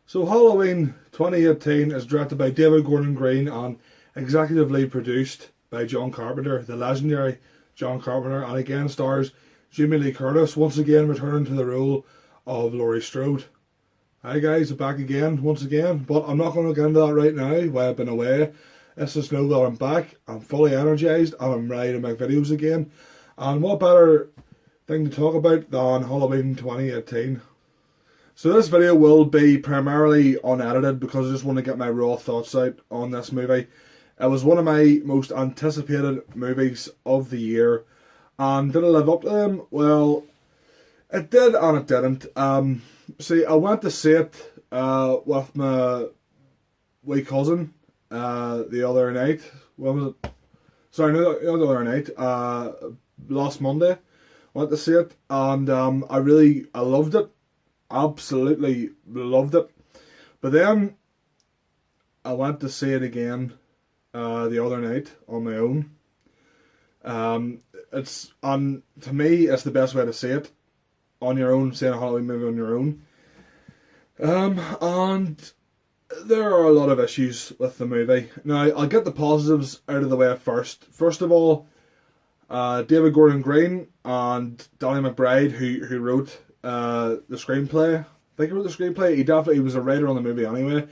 So Halloween 2018 is directed by David Gordon Green and executively produced by John Carpenter, the legendary John Carpenter, and again stars Jamie Lee Curtis, once again returning to the role of Laurie Strode. Hi guys, I'm back again, once again, but I'm not going to get into that right now while I've been away. Let's just know that I'm back, I'm fully energised, and I'm ready to make videos again. And what better thing to talk about than Halloween 2018? So this video will be primarily unedited because I just want to get my raw thoughts out on this movie. It was one of my most anticipated movies of the year, and did it live up to them? Well, it did and it didn't. See, I went to see it with my wee cousin the other night. When was it? Sorry, no, not the other night. Last Monday, went to see it, and I loved it. Absolutely loved it. But then I went to see it again the other night on my own. To me, it's the best way to see it on your own, seeing a Halloween movie on your own. And there are a lot of issues with the movie. Now, I'll get the positives out of the way first. First of all, David Gordon Green and Danny McBride, who wrote the screenplay. I think he wrote the screenplay. He was a writer on the movie anyway.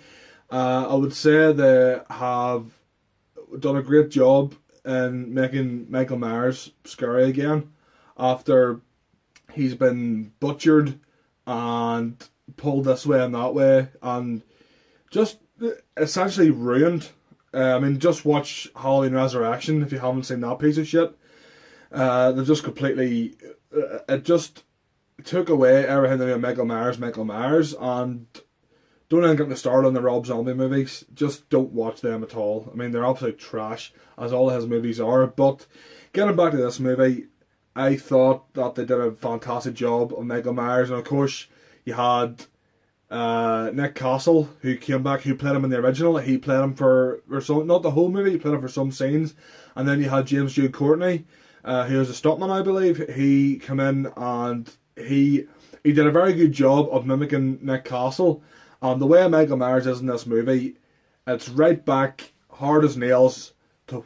I would say they have done a great job in making Michael Myers scary again after he's been butchered and pulled this way and that way and just essentially ruined. Just watch Halloween Resurrection if you haven't seen that piece of shit. They've just completely... It just took away everything to do with Michael Myers, and don't even get me started on the Rob Zombie movies. Just don't watch them at all. I mean, they're absolute trash, as all his movies are. But getting back to this movie, I thought that they did a fantastic job of Michael Myers, and of course you had Nick Castle, who came back, who played him in the original. He played him for some, not the whole movie, he played him for some scenes. And then you had James Jude Courtney, who was a stuntman, I believe. He came in and he did a very good job of mimicking Nick Castle. And the way Michael Myers is in this movie, it's right back, hard as nails, to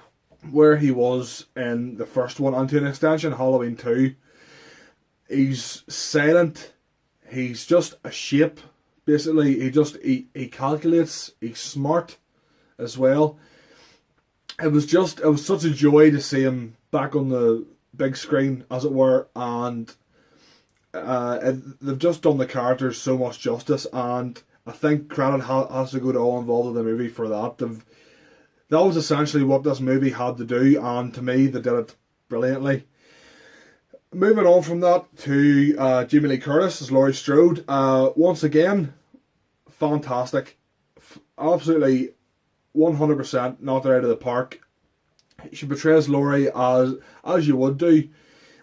where he was in the first one, and to an extension, Halloween 2. He's silent. He's just a shape, basically. He calculates. He's smart as well. It was such a joy to see him back on the big screen, as it were, and they've just done the characters so much justice, and I think credit has to go to all involved in the movie for that. That was essentially what this movie had to do, and to me, they did it brilliantly. Moving on from that to Jamie Lee Curtis as Laurie Strode. Once again, fantastic. Absolutely 100% knocked her out of the park. She portrays Laurie as you would do,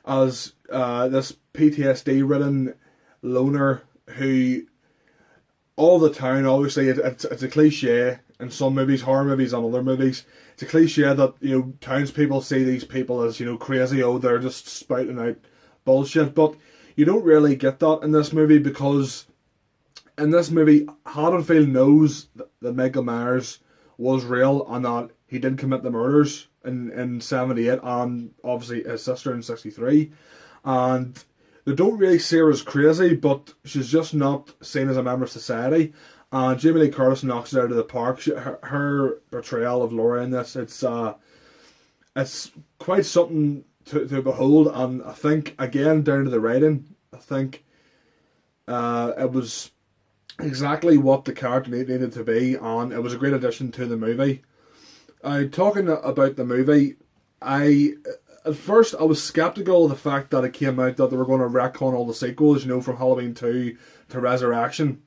as this PTSD-ridden loner who all the time, obviously, it's a cliche in some movies, horror movies and other movies. It's a cliche that, townspeople see these people as, crazy, they're just spouting out bullshit. But you don't really get that in this movie, because in this movie, Haddonfield knows that Michael Myers was real and that he did commit the murders in 78 and obviously his sister in 63. And they don't really see her as crazy, but she's just not seen as a member of society. And Jamie Lee Curtis knocks it out of the park. Her portrayal of Laura in this, it's quite something to behold. And I think, again, down to the writing, I think it was exactly what the character needed to be, and it was a great addition to the movie. Talking about the movie, at first I was sceptical of the fact that it came out that they were going to retcon all the sequels, from Halloween 2 to Resurrection.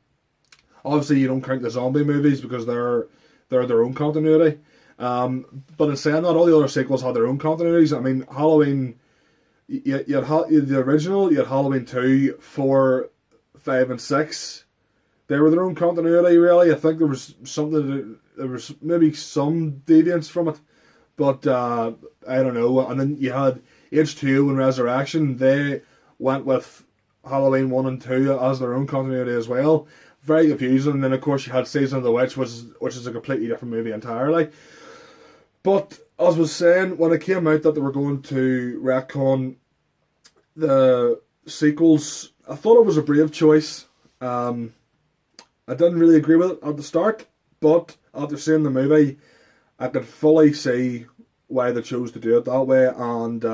Obviously, you don't count the zombie movies because they're their own continuity. But in saying that, all the other sequels had their own continuities. I mean, Halloween, you had the original, you had Halloween 2, 4, 5 and 6. They were their own continuity, really. I think there was maybe some deviance from it, but I don't know. And then you had H2 and Resurrection. They went with Halloween 1 and 2 as their own continuity as well. very confusing. And then of course you had Season of the Witch, which is a completely different movie entirely. But as I was saying, when it came out that they were going to retcon the sequels, I thought it was a brave choice. I didn't really agree with it at the start, but after seeing the movie, I could fully see why they chose to do it that way, and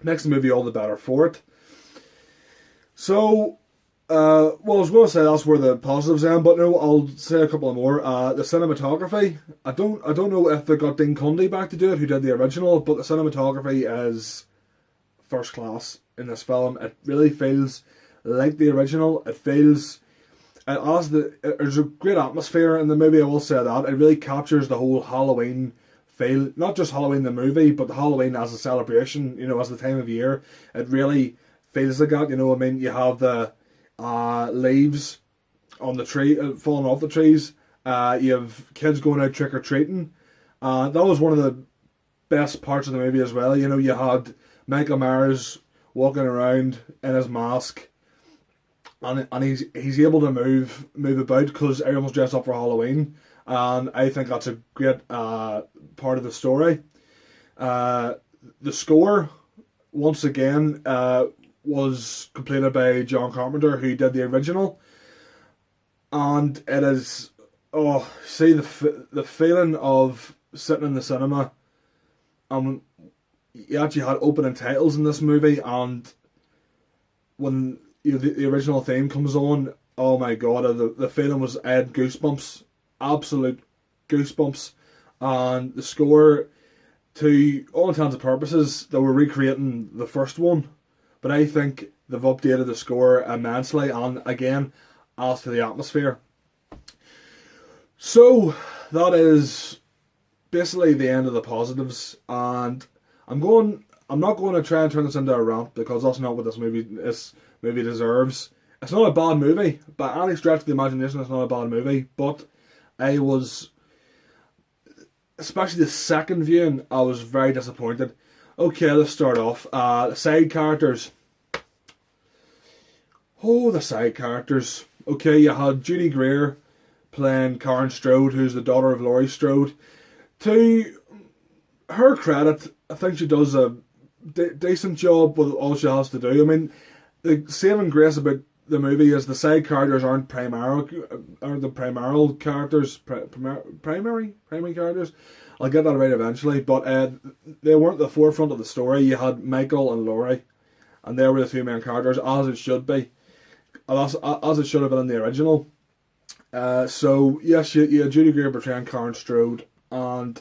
makes the movie all the better for it. So, well, I was going to say that's where the positives end, but no, I'll say a couple more. The cinematography, I don't know if they got Dean Cundey back to do it, who did the original, but the cinematography is first class in this film. It really feels like the original. It feels there's a great atmosphere in the movie. I will say that it really captures the whole Halloween feel, not just Halloween the movie, but the Halloween as a celebration. You know, as the time of year, it really feels like that. You know, I mean, you have the leaves on the tree falling off the trees. You have kids going out trick or treating. That was one of the best parts of the movie as well. You know, you had Michael Myers walking around in his mask, and he's able to move about because everyone's dressed up for Halloween, and I think that's a great part of the story. The score, once again, was completed by John Carpenter, who did the original, and it is see the feeling of sitting in the cinema. You actually had opening titles in this movie, and when the original theme comes on, oh my god, the feeling was I had goosebumps, absolute goosebumps. And the score, to all intents and purposes, they were recreating the first one, but I think they've updated the score immensely, and again, adds to the atmosphere. So that is basically the end of the positives, and I'm not going to try and turn this into a rant, because that's not what this movie deserves. It's not a bad movie, by any stretch of the imagination. It's not a bad movie, but I was, especially the second viewing, I was very disappointed. Okay, let's start off. The side characters. Oh, the side characters. Okay, you had Judy Greer playing Karen Strode, who's the daughter of Laurie Strode. To her credit, I think she does a decent job with all she has to do. I mean, the saving grace about the movie is the side characters aren't the primary characters. Primary characters. I'll get that right eventually, but they weren't the forefront of the story. You had Michael and Laurie, and they were the two main characters, as it should be, as it should have been in the original. So yes, you had Judy Greer portraying Karen Strode, and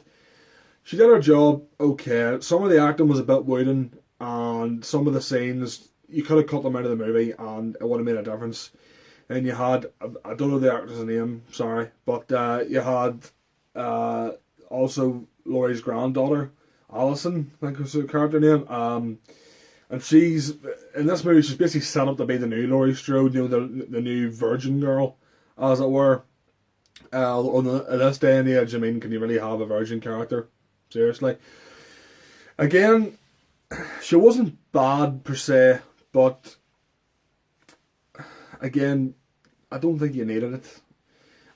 she did her job okay. Some of the acting was a bit wooden, and some of the scenes, you could have cut them out of the movie and it would have made a difference. And you had, I don't know the actor's name, sorry, but you had also Laurie's granddaughter, Alison, I think was her character name. And she's, in this movie, she's basically set up to be the new Laurie Strode, you know, the new virgin girl, as it were. In this day and age, I mean, can you really have a virgin character? Seriously. Again, she wasn't bad per se, but again, I don't think you needed it.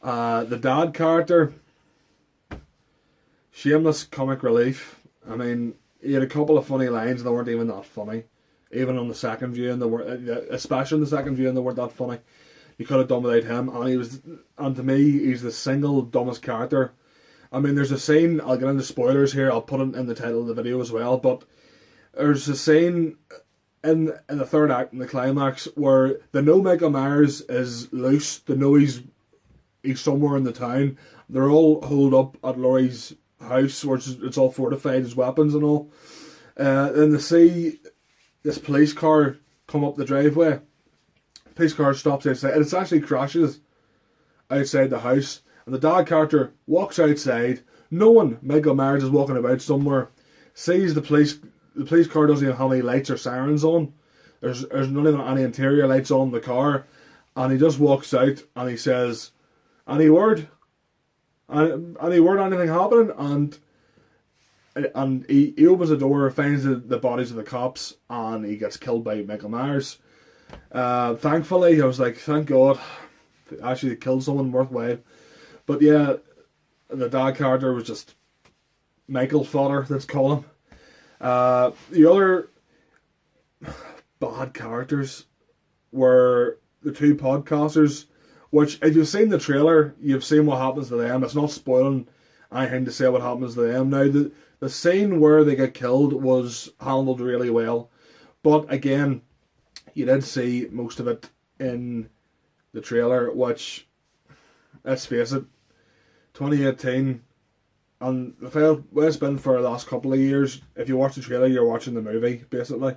The dad character, shameless comic relief. I mean, he had a couple of funny lines and they weren't even that funny. Even on the second view, and especially in the second view, and they weren't that funny. You could have done without him, and to me, he's the single dumbest character. I mean, there's a scene, I'll get into spoilers here, I'll put it in the title of the video as well, but there's a scene in the third act, in the climax, where they know Michael Myers is loose, they know he's somewhere in the town. They're all holed up at Laurie's house, where it's all fortified, his weapons and all. And they see this police car come up the driveway. The police car stops outside, and it actually crashes outside the house. And the dad character walks outside, knowing Michael Myers is walking about somewhere, sees the police car doesn't even have any lights or sirens on. There's not even any interior lights on the car, and he just walks out and he says, "Any word? Any word? Anything happening?" And he opens the door, finds the bodies of the cops, and he gets killed by Michael Myers. Thankfully, I was like, thank God. actually killed someone worthwhile. But yeah, the dad character was just Michael fodder, let's call him. The other bad characters were the two podcasters, which, if you've seen the trailer, you've seen what happens to them. It's not spoiling anything to say what happens to them. Now, the scene where they get killed was handled really well, but again, you did see most of it in the trailer, which, let's face it, 2018, and the way it's been for the last couple of years, if you watch the trailer, you're watching the movie, basically.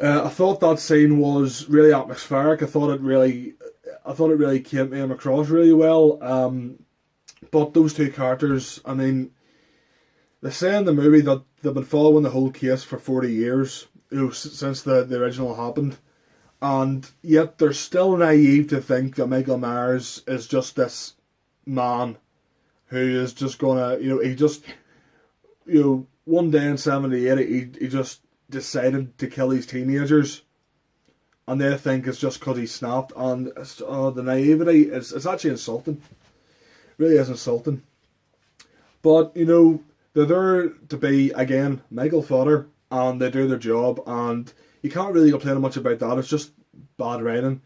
I thought that scene was really atmospheric. I thought it really came across really well. But those two characters, I mean, they say in the movie that they've been following the whole case for 40 years, since the original happened, and yet they're still naive to think that Michael Myers is just this man who is just gonna, one day in '78 he just decided to kill these teenagers, and they think it's just because he snapped. And the naivety it's actually insulting. It really is insulting. But they're there to be, again, Michael fodder, and they do their job, and you can't really complain much about that. It's just bad writing.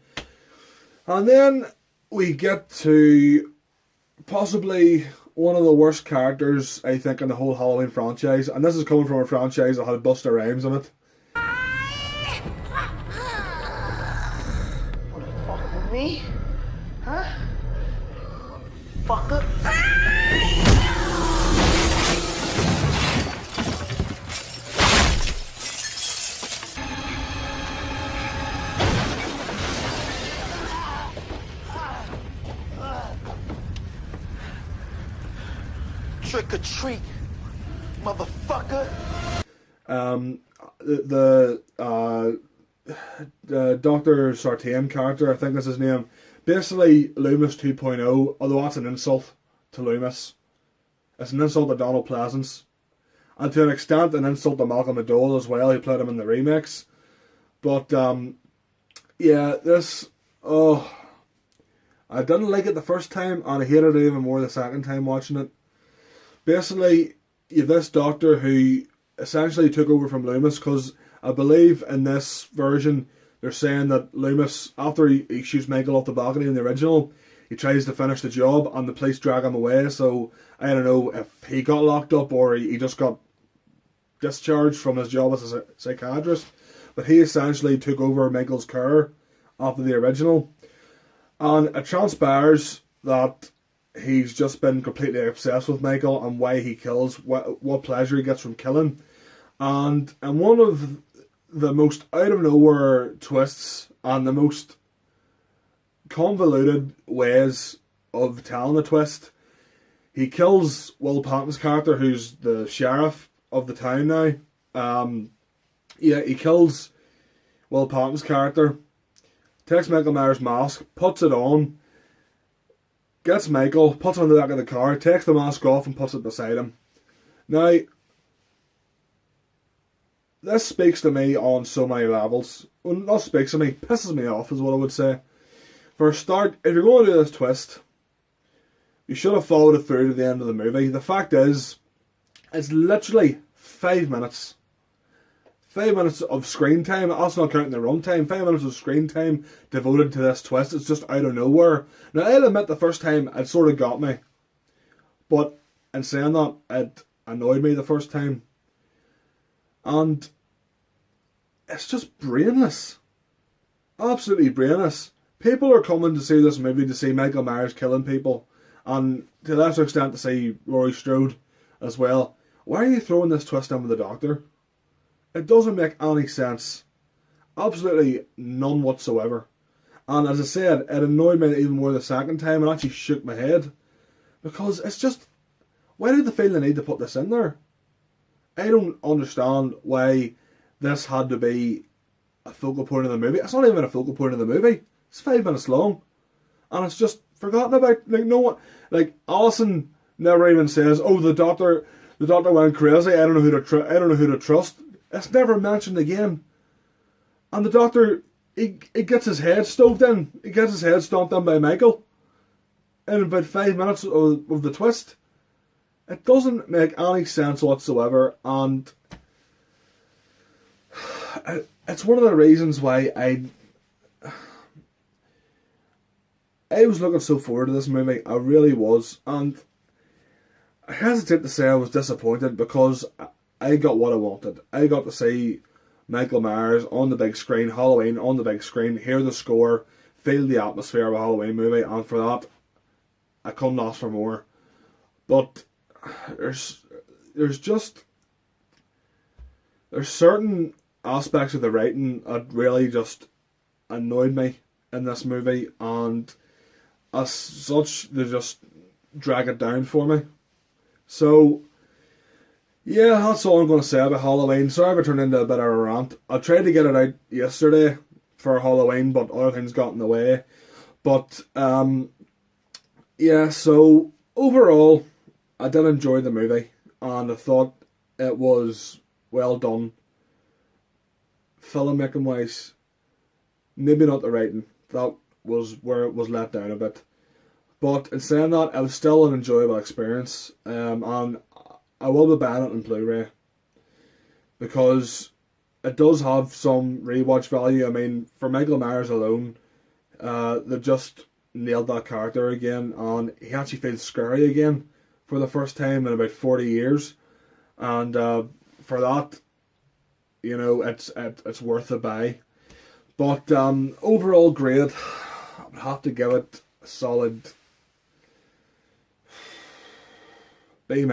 And then we get to possibly one of the worst characters, I think, in the whole Halloween franchise, and this is coming from a franchise that had Busta Rhymes in it. Wanna fuck with me? Huh? Fucker? Trick or treat, motherfucker. The Dr. Sartain character, I think that's his name, basically Loomis 2.0, although that's an insult to Loomis. It's an insult to Donald Pleasence, and to an extent an insult to Malcolm McDowell as well, who played him in the remakes. But yeah, I didn't like it the first time, and I hated it even more the second time watching it. Basically, you have this doctor who essentially took over from Loomis, because I believe in this version they're saying that Loomis, after he shoots Michael off the balcony in the original, he tries to finish the job and the police drag him away. So I don't know if he got locked up or he just got discharged from his job as a psychiatrist, but he essentially took over Michael's care after the original, and it transpires that he's just been completely obsessed with Michael and why he kills, what pleasure he gets from killing. And one of the most out of nowhere twists and the most convoluted ways of telling a twist, he kills Will Patton's character, who's the sheriff of the town now. He kills Will Patton's character, takes Michael Myers' mask, puts it on, gets Michael, puts it on the back of the car, takes the mask off and puts it beside him. Now, this speaks to me on so many levels. Well, not speaks to me, pisses me off is what I would say. For a start, if you're going to do this twist, you should have followed it through to the end of the movie. The fact is, it's literally 5 minutes. 5 minutes of screen time, that's not counting the runtime. 5 minutes of screen time devoted to this twist. It's just out of nowhere. Now, I'll admit the first time it sort of got me, but in saying that, it annoyed me the first time. And it's just brainless. Absolutely brainless. People are coming to see this movie to see Michael Myers killing people, and to a lesser extent to see Laurie Strode as well. Why are you throwing this twist in with the Doctor? It doesn't make any sense. Absolutely none whatsoever. And as I said, it annoyed me even more the second time and actually shook my head. Because it's just, why did they feel the need to put this in there? I don't understand why this had to be a focal point of the movie. It's not even a focal point of the movie. It's 5 minutes long. And it's just forgotten about. Like, no one, like, Alison never even says, oh, the doctor went crazy, I don't know who to trust. It's never mentioned again. And the Doctor, he gets his head stoved in. He gets his head stomped in by Michael in about 5 minutes of the twist. It doesn't make any sense whatsoever, and it's one of the reasons why I was looking so forward to this movie. I really was, and I hesitate to say I was disappointed because I got what I wanted. I got to see Michael Myers on the big screen, Halloween on the big screen, hear the score, feel the atmosphere of a Halloween movie, and for that, I couldn't ask for more. But there's certain aspects of the writing that really just annoyed me in this movie, and as such, they just drag it down for me. So, yeah, that's all I'm going to say about Halloween. Sorry if it turned into a bit of a rant. I tried to get it out yesterday for Halloween, but other things got in the way. But, yeah, so overall, I did enjoy the movie, and I thought it was well done. Filmmaking wise, maybe not the writing. That was where it was let down a bit. But in saying that, it was still an enjoyable experience. And I will be buying it on Blu-ray because it does have some rewatch value. I mean, for Michael Myers alone, they just nailed that character again, and he actually feels scary again for the first time in about 40 years. And for that, you know, it's worth a buy. But overall grade, I would have to give it a solid B-.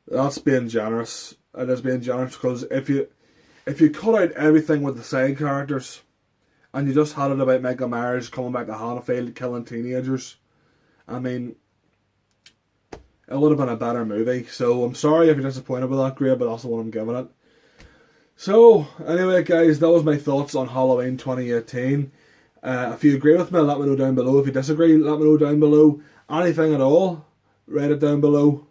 That's being generous. It is being generous because if you cut out everything with the side characters and you just had it about Michael Myers coming back to Haddonfield killing teenagers, I mean, it would have been a better movie. So I'm sorry if you're disappointed with that grade, but that's what I'm giving it. So anyway, guys, that was my thoughts on Halloween 2018. If you agree with me, let me know down below. If you disagree, let me know down below. Anything at all, write it down below.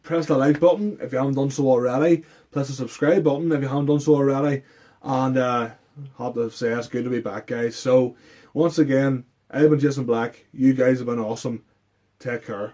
Press the like button if you haven't done so already. Press the subscribe button if you haven't done so already. And have to say it's good to be back, guys. So once again, I've been Jason Black. You guys have been awesome. Take care.